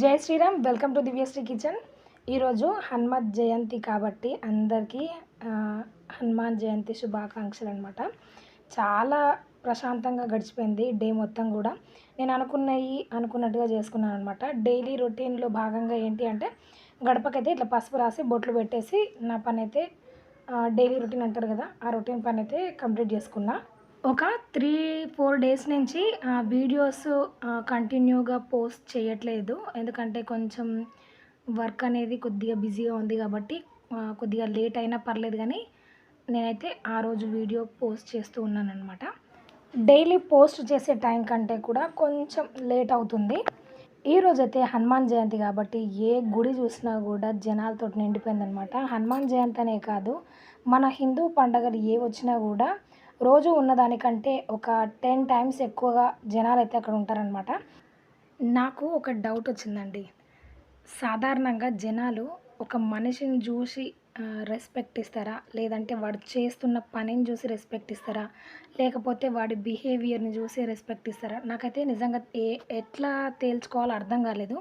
జై Shriram. Welcome to Divyasri kitchen. ఈరోజు హనుమత్ జయంతి కాబట్టి అందరికీ హనుమాన్ జయంతి శుభాకాంక్షలు అనమాట. చాలా ప్రశాంతంగా గడిచిపోయింది డే మొత్తం కూడా. నేను అనుకున్నట్టుగా చేసుకున్నాను అనమాట. డైలీ రొటీన్లో భాగంగా ఏంటి అంటే గడపకైతే ఇట్లా పసుపు రాసి బొట్లు పెట్టేసి నా పని అయితే డైలీ రొటీన్ అంటారు కదా, ఆ రొటీన్ పని అయితే కంప్లీట్ చేసుకున్నా. ఒక 3-4 డేస్ నుంచి వీడియోస్ కంటిన్యూగా పోస్ట్ చేయట్లేదు. ఎందుకంటే కొంచెం వర్క్ అనేది కొద్దిగా బిజీగా ఉంది కాబట్టి కొద్దిగా లేట్ అయినా పర్లేదు కానీ నేనైతే ఆ రోజు వీడియో పోస్ట్ చేస్తూ ఉన్నానన్నమాట. డైలీ పోస్ట్ చేసే టైం కంటే కూడా కొంచెం లేట్ అవుతుంది. ఈరోజైతే హనుమాన్ జయంతి కాబట్టి ఏ గుడి చూసినా కూడా జనాలతో నిండిపోయిందనమాట. హనుమాన్ జయంతి అనే కాదు, మన హిందూ పండుగలు ఏ వచ్చినా కూడా రోజు ఉన్నదానికంటే ఒక 10 టైమ్స్ ఎక్కువగా జనాలైతే అక్కడ ఉంటారనమాట. నాకు ఒక డౌట్ వచ్చిందండి. సాధారణంగా జనాలు ఒక మనిషిని చూసి రెస్పెక్ట్ ఇస్తారా? లేదంటే వాడు చేస్తున్న పనిని చూసి రెస్పెక్ట్ ఇస్తారా? లేకపోతే వాడి బిహేవియర్‌ని చూసి రెస్పెక్ట్ ఇస్తారా? నాకైతే నిజంగా ఎట్లా తేల్చుకోవాలో అర్థం కాలేదు.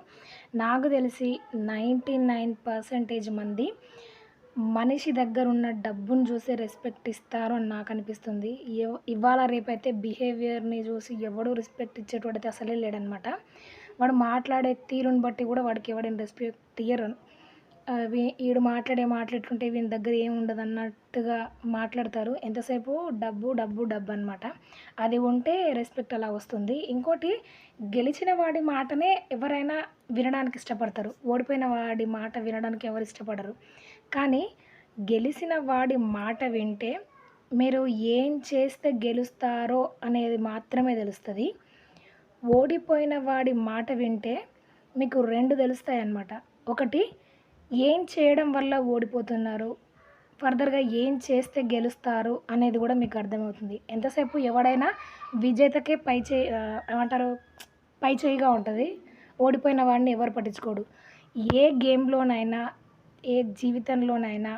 నాకు తెలిసి 99% మంది మనిషి దగ్గరున్న డబ్బును చూసే రెస్పెక్ట్ ఇస్తారు అని నాకు అనిపిస్తుంది. ఇవాళ రేపైతే బిహేవియర్‌ని చూసి ఎవడు రెస్పెక్ట్ ఇచ్చేటోడైతే అసలే లేడనమాట. వాడు మాట్లాడే తీరుని బట్టి కూడా వాడికి ఎవడైనా రెస్పెక్ట్ ఇయ్యరు. ఈడు మాట్లాడే మాటలు ఎట్లుంటే వీని దగ్గర ఏముండదు అన్నట్టుగా మాట్లాడతారు. ఎంతసేపు డబ్బు డబ్బు డబ్బు అనమాట. అది ఉంటే రెస్పెక్ట్ అలా వస్తుంది. ఇంకోటి, గెలిచిన వాడి మాటనే ఎవరైనా వినడానికి ఇష్టపడతారు. ఓడిపోయిన వాడి మాట వినడానికి ఎవరు ఇష్టపడరు. కానీ గెలిచిన వాడి మాట వింటే మీరు ఏం చేస్తే గెలుస్తారో అనేది మాత్రమే తెలుస్తుంది. ఓడిపోయిన వాడి మాట వింటే మీకు 2 తెలుస్తాయన్నమాట. ఒకటి, ఏం చేయడం వల్ల ఓడిపోతున్నారు, ఫర్దర్‌గా ఏం చేస్తే గెలుస్తారు అనేది కూడా మీకు అర్థమవుతుంది. ఎంతసేపు ఎవడైనా విజేతకే ఏమంటారు, పై చేయిగా ఉంటుంది. ఓడిపోయిన వాడిని ఎవరు పట్టించుకోడు. ఏ గేమ్‌లోనైనా ఏ జీవితంలోనైనా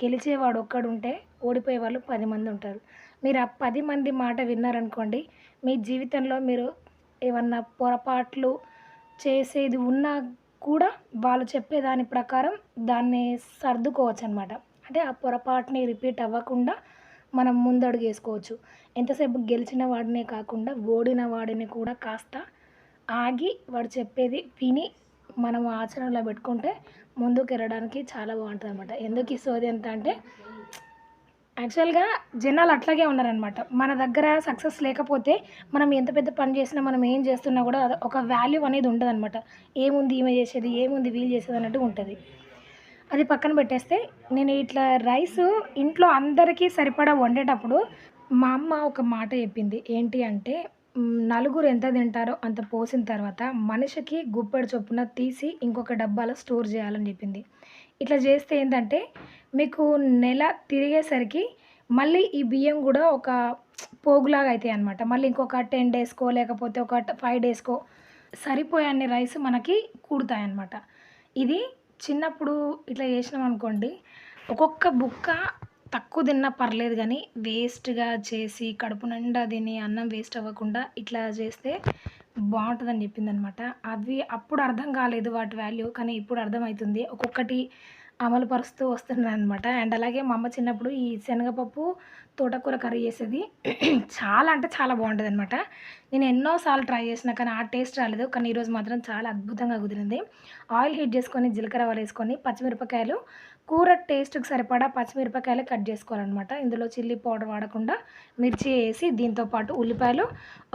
గెలిచేవాడు ఒక్కడుంటే ఓడిపోయే వాళ్ళు 10 మంది ఉంటారు. మీరు ఆ 10 మంది మాట విన్నారనుకోండి, మీ జీవితంలో మీరు ఏమన్నా పొరపాట్లు చేసేది ఉన్నా కూడా వాళ్ళు చెప్పేదాని ప్రకారం దాన్ని సర్దుకోవచ్చనమాట. అంటే ఆ పొరపాటుని రిపీట్ అవ్వకుండా మనం ముందడుగు వేసుకోవచ్చు. ఎంతసేపు గెలిచిన వాడినే కాకుండా ఓడిన వాడిని కూడా కాస్త ఆగి వాడు చెప్పేది విని మనం ఆచరణలో పెట్టుకుంటే ముందుకెళ్ళడానికి చాలా బాగుంటుందన్నమాట. ఎందుకు ఈ సోది ఎంత అంటే, యాక్చువల్‌గా జనాలు అట్లాగే ఉన్నారనమాట. మన దగ్గర సక్సెస్ లేకపోతే మనం ఎంత పెద్ద పని చేసినా, మనం ఏం చేస్తున్నా కూడా ఒక వాల్యూ అనేది ఉండదనమాట. ఏముంది ఈమె చేసేది, ఏముంది వీళ్ళు చేసేది అన్నట్టు ఉంటుంది. అది పక్కన పెట్టేస్తే, నేను ఇట్లా రైసు ఇంట్లో అందరికీ సరిపడా వండేటప్పుడు మా అమ్మ ఒక మాట చెప్పింది. ఏంటి అంటే, నలుగురు ఎంత తింటారో అంత పోసిన తర్వాత మనిషికి గుప్పెడు చొప్పున తీసి ఇంకొక డబ్బాలో స్టోర్ చేయాలని చెప్పింది. ఇట్లా చేస్తే ఏంటంటే మీకు నెల తిరిగేసరికి మళ్ళీ ఈ బియ్యం కూడా ఒక పోగులాగా అవుతాయి అన్నమాట. మళ్ళీ ఇంకొక 10 డేస్‌కో లేకపోతే ఒక 5 డేస్‌కో సరిపోయే అన్ని రైస్ మనకి కూడుతాయన్నమాట. ఇది చిన్నప్పుడు ఇట్లా చేసినామనుకోండి, ఒక్కొక్క బుక్క తక్కువ తిన్నా పర్లేదు కానీ వేస్ట్‌గా చేసి కడుపు నిండా తిని అన్నం వేస్ట్ అవ్వకుండా ఇట్లా చేస్తే బావుంటదని చెప్పిందనమాట. అవి అప్పుడు అర్థం కాలేదు వాటి వాల్యూ. కానీ ఇప్పుడు అర్థమవుతుంది. ఒక్కొక్కటి అమలు పరుస్తూ వస్తున్నాననమాట. అండ్ అలాగే మా అమ్మ చిన్నప్పుడు ఈ శనగపప్పు, తోటకూర కర్రీ చేసేది. చాలా అంటే చాలా బావుంటదనమాట. నేను ఎన్నో సార్లు ట్రై చేసినా కానీ ఆ టేస్ట్ రాలేదు. కానీ ఈరోజు మాత్రం చాలా అద్భుతంగా కుదిరింది. ఆయిల్ హీట్ చేసుకొని, జీలకర్ర ఆవాలేసుకొని, పచ్చిమిరపకాయలు, కూర టేస్ట్‌కి సరిపడా పచ్చిమిరపకాయలు కట్ చేసుకోవాలనమాట. ఇందులో చిల్లీ పౌడర్ వాడకుండా మిర్చి ఏసి, దీంతో పాటు ఉల్లిపాయలు,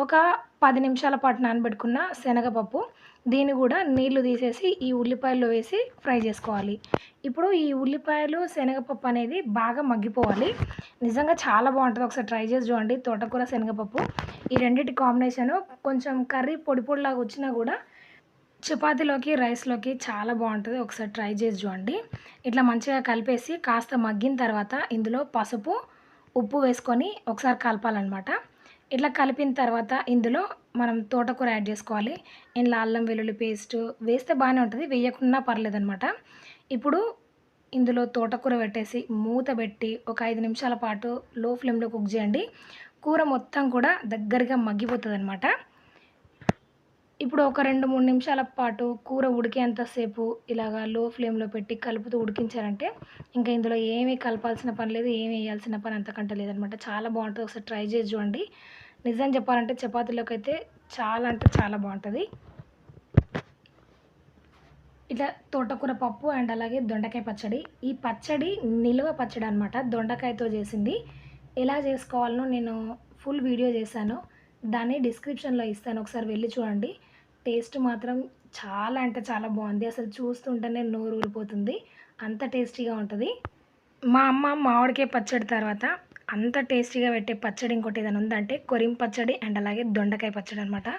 ఒక 10 నిమిషాల పాటు నానబెట్టుకున్న శనగపప్పు, దీన్ని కూడా నీళ్లు తీసేసి ఈ ఉల్లిపాయల్లో వేసి ఫ్రై చేసుకోవాలి. ఇప్పుడు ఈ ఉల్లిపాయలు, శనగపప్పు అనేది బాగా మగ్గిపోవాలి. నిజంగా చాలా బావుంటది. ఒకసారి ట్రై చేసి చూడండి. తోటకూర, శనగపప్పు ఈ రెండిటి కాంబినేషను కొంచెం కర్రీ పొడి పొడిలాగా వచ్చినా కూడా చపాతీలోకి, రైస్‌లోకి చాలా బావుంటది. ఒకసారి ట్రై చేసి చూడండి. ఇట్లా మంచిగా కలిపేసి కాస్త మగ్గిన తర్వాత ఇందులో పసుపు, ఉప్పు వేసుకొని ఒకసారి కలపాలనమాట. ఇట్లా కలిపిన తర్వాత ఇందులో మనం తోటకూర యాడ్ చేసుకోవాలి. ఇందులో అల్లం వెల్లుల్లి పేస్టు వేస్తే బాగానే ఉంటుంది. వేయకున్నా పర్లేదనమాట. ఇప్పుడు ఇందులో తోటకూర పెట్టేసి మూత పెట్టి ఒక 5 నిమిషాల పాటు లో ఫ్లేమ్‌లో కుక్ చేయండి. కూర మొత్తం కూడా దగ్గరగా మగ్గిపోతుందనమాట. ఇప్పుడు ఒక 2, 3 నిమిషాల పాటు కూర ఉడికేంతసేపు ఇలాగా లో ఫ్లేమ్‌లో పెట్టి కలుపుతూ ఉడికించారంటే, ఇంక ఇందులో ఏమి కలపాల్సిన పని లేదు. ఏమి ఎయాల్సిన పని అంతకంటే లేదనమాట. చాలా బావుంటది. ఒకసారి ట్రై చేసి చూడండి. నిజం చెప్పాలంటే చపాతీలోకైతే చాలా అంటే చాలా బావుంటది. ఇట్లా తోటకూర పప్పు అండ్ అలాగే దొండకాయ పచ్చడి. ఈ పచ్చడి నిలువ పచ్చడి అనమాట. దొండకాయతో చేసింది. ఎలా చేసుకోవాలనో నేను ఫుల్ వీడియో చేశాను. దాన్ని డిస్క్రిప్షన్‌లో ఇస్తాను. ఒకసారి వెళ్లి చూడండి. టేస్ట్ మాత్రం చాలా అంటే చాలా బావుంది. అసలు చూస్తుంటేనే నోరు ఊరిపోతుంది. అంత టేస్టీగా ఉంటది. మా అమ్మ మామిడికాయ పచ్చడి తర్వాత అంత టేస్టీగా పెట్టే పచ్చడి ఇంకోటి ఏదైనా ఉందంటే కొరిం పచ్చడి అండ్ అలాగే దొండకాయ పచ్చడి అనమాట.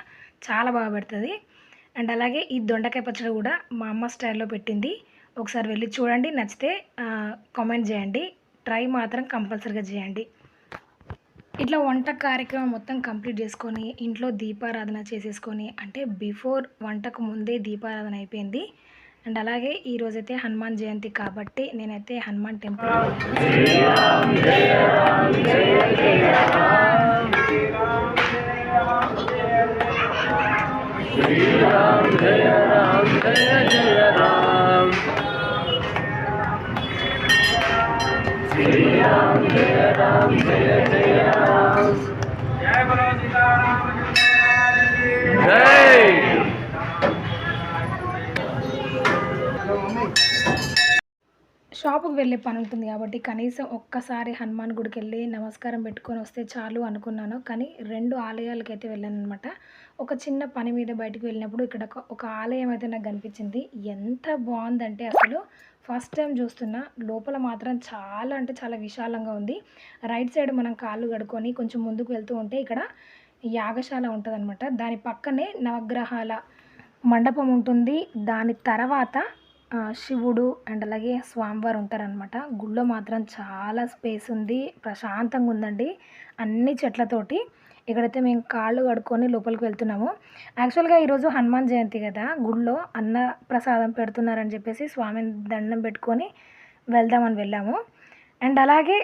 చాలా బాగా పెడతది. అండ్ అలాగే ఈ దొండకాయ పచ్చడి కూడా మా అమ్మ స్టైల్‌లో పెట్టింది. ఒకసారి వెళ్లి చూడండి. నచ్చితే కామెంట్ చేయండి. ట్రై మాత్రం కంపల్సరీగా చేయండి. ఇట్లా వంట కార్యక్రమం మొత్తం కంప్లీట్ చేసుకొని, ఇంట్లో దీపారాధన చేసేసుకొని అంటే బిఫోర్ వంటకు ముందే దీపారాధన అయిపోయింది. అండ్ అలాగే ఈరోజైతే హనుమాన్ జయంతి కాబట్టి నేనైతే హనుమాన్ టెంపుల్‌కి షాపుకి వెళ్ళే పని ఉంటుంది కాబట్టి కనీసం ఒక్కసారి హనుమాన్ గుడికెళ్ళి నమస్కారం పెట్టుకొని వస్తే చాలు అనుకున్నాను. కానీ 2 ఆలయాలకైతే వెళ్ళాననమాట. ఒక చిన్న పని మీద బయటికి వెళ్ళినప్పుడు ఇక్కడ ఒక ఆలయం అయితే నాకు కనిపించింది. ఎంత బావుందంటే అసలు ఫస్ట్ టైమ్ చూస్తున్నా. లోపల మాత్రం చాలా అంటే చాలా విశాలంగా ఉంది. రైట్ సైడ్ మనం కాళ్ళు కడుక్కొని కొంచెం ముందుకు వెళ్తూ ఉంటే ఇక్కడ యాగశాల ఉంటదనమాట. దాని పక్కనే నవగ్రహాల మండపం ఉంటుంది. దాని తర్వాత శివుడు అండ్ అలాగే స్వామివారు ఉంటారనమాట. గుడిలో మాత్రం చాలా స్పేస్ ఉంది. ప్రశాంతంగా ఉందండి. అన్ని చెట్లతోటి. ఇక్కడైతే మేము కాళ్ళు కడుక్కొని లోపలికి వెళ్తున్నాము. యాక్చువల్‌గా ఈరోజు హనుమాన్ జయంతి కదా! గుడిలో అన్న ప్రసాదం పెడుతున్నారని చెప్పేసి స్వామిని దండం పెట్టుకొని వెళ్దామని వెళ్ళాము. అండ్ అలాగే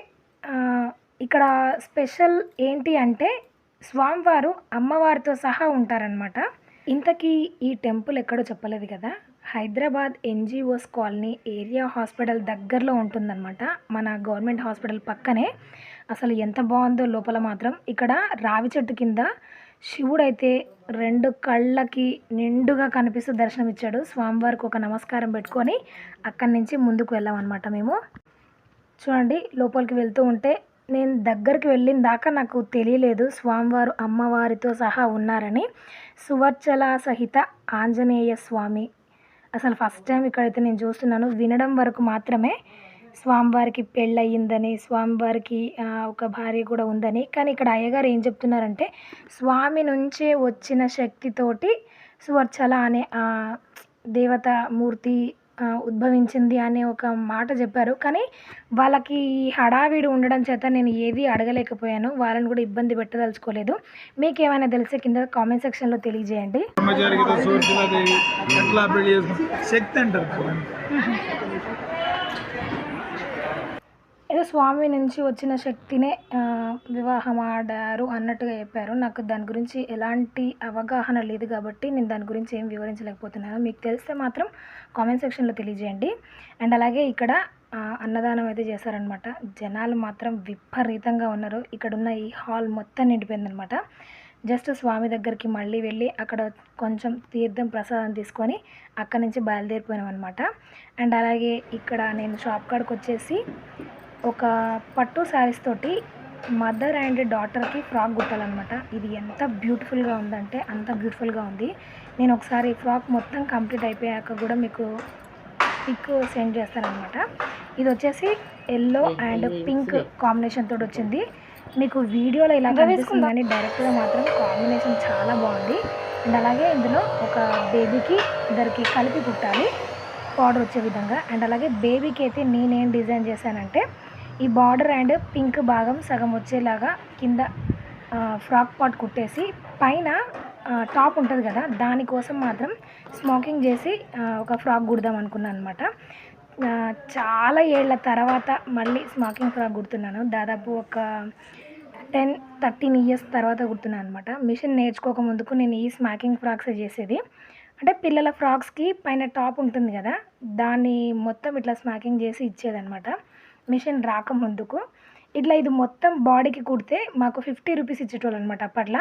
ఇక్కడ స్పెషల్ ఏంటి అంటే స్వామివారు అమ్మవారితో సహా ఉంటారనమాట. ఇంతకీ ఈ టెంపుల్ ఎక్కడో చెప్పలేదు కదా! Hyderabad NGOs colony area hospital దగ్గరలో ఉంటుందనమాట. మన గవర్నమెంట్ హాస్పిటల్ పక్కనే. అసలు ఎంత బావుందో లోపల మాత్రం. ఇక్కడ రావి చెట్టు కింద శివుడైతే 2 కళ్ళకి నిండుగా కనిపిస్తూ దర్శనమిచ్చాడు. స్వామివారికి ఒక నమస్కారం పెట్టుకొని అక్కడి నుంచి ముందుకు వెళ్ళామనమాట మేము. చూడండి లోపలికి వెళ్తూ ఉంటే నేను దగ్గరికి వెళ్ళిన దాకా నాకు తెలియలేదు స్వామివారు అమ్మవారితో సహా ఉన్నారని. సువర్చల సహిత ఆంజనేయ స్వామి. అసలు ఫస్ట్ టైం ఇక్కడైతే నేను చూస్తున్నాను. వినడం వరకు మాత్రమే స్వామివారికి పెళ్ళయిందని, స్వామివారికి ఒక భార్య కూడా ఉందని. కానీ ఇక్కడ అయ్యగారు ఏం చెప్తున్నారంటే స్వామి నుంచే వచ్చిన శక్తితోటి సువర్చల అనే దేవత మూర్తి ఉద్భవించింది అనే ఒక మాట చెప్పారు. కానీ వాళ్ళకి హడావిడి ఉండడం చేత నేను ఏది అడగలేకపోయాను. వాళ్ళని కూడా ఇబ్బంది పెట్టదలుచుకోలేదు. మీకేమైనా తెలిస్తే కింద కామెంట్ సెక్షన్‌లో తెలియజేయండి. ఏదో స్వామి నుంచి వచ్చిన శక్తినే వివాహం ఆడారు అన్నట్టుగా చెప్పారు. నాకు దాని గురించి ఎలాంటి అవగాహన లేదు కాబట్టి నేను దాని గురించి ఏం వివరించలేకపోతున్నాను. మీకు తెలిస్తే మాత్రం కామెంట్ సెక్షన్‌లో తెలియజేయండి. అండ్ అలాగే ఇక్కడ అన్నదానం అయితే చేశారనమాట. జనాలు మాత్రం విపరీతంగా ఉన్నారు. ఇక్కడున్న ఈ హాల్ మొత్తం నిండిపోయిందనమాట. జస్ట్ స్వామి దగ్గరికి మళ్ళీ వెళ్ళి అక్కడ కొంచెం తీర్థం ప్రసాదం తీసుకొని అక్కడి నుంచి బయలుదేరిపోయామనమాట. అండ్ అలాగే ఇక్కడ నేను షాప్ కాడికి వచ్చేసి ఒక పట్టు శారీస్ తోటి మదర్ అండ్ డాటర్కి ఫ్రాక్ కుట్టాలన్నమాట. ఇది ఎంత బ్యూటిఫుల్గా ఉందంటే అంత బ్యూటిఫుల్గా ఉంది. నేను ఒకసారి ఫ్రాక్ మొత్తం కంప్లీట్ అయిపోయాక కూడా మీకు పిక్ సెండ్ చేస్తానన్నమాట. ఇది వచ్చేసి ఎల్లో అండ్ పింక్ కాంబినేషన్ తోటి వచ్చింది. మీకు వీడియోలో ఇలా కనిపిస్తుంది కానీ డైరెక్ట్గా మాత్రం కాంబినేషన్ చాలా బాగుంది. అండ్ అలాగే ఇందులో ఒక బేబీకి ఇద్దరికి కలిపి కుట్టాలి బార్డర్ వచ్చే విధంగా. అండ్ అలాగే బేబీకి అయితే నేనేం డిజైన్ చేశానంటే ఈ బార్డర్ అండ్ పింక్ భాగం సగం వచ్చేలాగా కింద ఫ్రాక్ పార్ట్ కుట్టేసి పైన టాప్ ఉంటుంది కదా దానికోసం మాత్రం స్మోకింగ్ చేసి ఒక ఫ్రాక్ కుడదాం అనుకున్నాను అనమాట. చాలా ఏళ్ళ తర్వాత మళ్ళీ స్మోకింగ్ ఫ్రాక్ కుడుతున్నాను. దాదాపు ఒక 10-13 ఇయర్స్ తర్వాత కుడుతున్నాను అనమాట. మిషన్ నేర్చుకోక ముందుకు నేను ఈ స్మాకింగ్ ఫ్రాక్సే చేసేది. అంటే పిల్లల ఫ్రాక్స్‌కి పైన టాప్ ఉంటుంది గదా! దాన్ని మొత్తం ఇట్లా స్మాకింగ్ చేసి ఇచ్చేదనమాట. మిషన్ రాకముందుకు. ఇట్లా ఇది మొత్తం బాడీకి కుడితే మాకు 50 రూపీస్ ఇచ్చేటోళ్ళనమాట అప్పట్ల.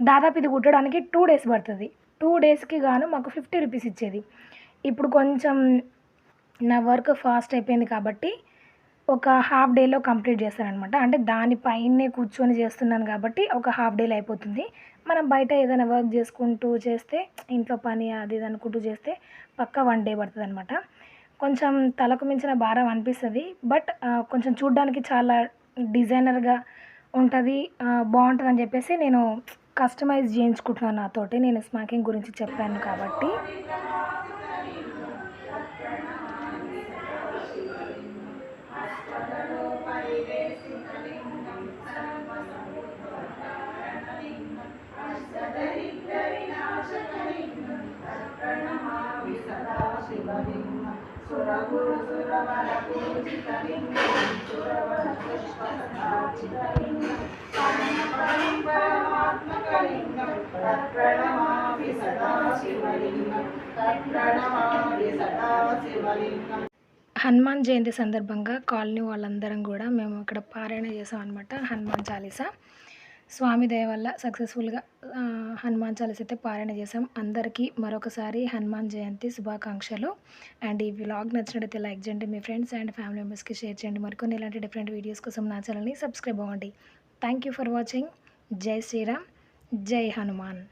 దాదాపు ఇది కుట్టడానికి 2 డేస్ పడతది. 2 డేస్‌కి గాను మాకు 50 రూపీస్ ఇచ్చేది. ఇప్పుడు కొంచెం నా వర్క్ ఫాస్ట్ అయిపోయింది కాబట్టి ఒక హాఫ్ డేలో కంప్లీట్ చేస్తాననమాట. అంటే దాని పైనే కూర్చొని చేస్తున్నాను కాబట్టి ఒక హాఫ్ డేలో అయిపోతుంది. మనం బయట ఏదైనా వర్క్ చేసుకుంటూ చేస్తే ఇంట్లో పని అది ఇది అనుకుంటూ చేస్తే పక్కా 1 డే పడతదనమాట. కొంచెం తలకు మించిన భారం అనిపిస్తది. బట్ కొంచెం చూడ్డానికి చాలా డిజైనర్‌గా ఉంటది. బావుంటదని చెప్పేసి నేను కస్టమైజ్ చేయించుకుంటున్నాను నాతోటి. నేను స్మాకింగ్ గురించి చెప్పాను కాబట్టి. హనుమాన్ జయంతి సందర్భంగా కాలనీ వాళ్ళందరం గూడా మేము ఇక్కడ పారాయణ చేసామనమాట. హనుమాన్ చాలీసా. స్వామి దయ వల్ల సక్సెస్‌ఫుల్‌గా హనుమాన్ చాలీసా అయితే పారాయణ చేసాం. అందరికీ మరొకసారి హనుమాన్ జయంతి శుభాకాంక్షలు. అండ్ ఈ వ్లాగ్ నచ్చినట్టయితే లైక్ చేయండి. మీ ఫ్రెండ్స్ అండ్ ఫ్యామిలీ మెంబర్స్‌కి షేర్ చేయండి. మరికొన్ని ఇలాంటి డిఫరెంట్ వీడియోస్ కోసం నా ఛానల్‌ని సబ్స్క్రైబ్ అవ్వండి. Thank you for watching. జై శ్రీరామ్. జై హనుమాన్.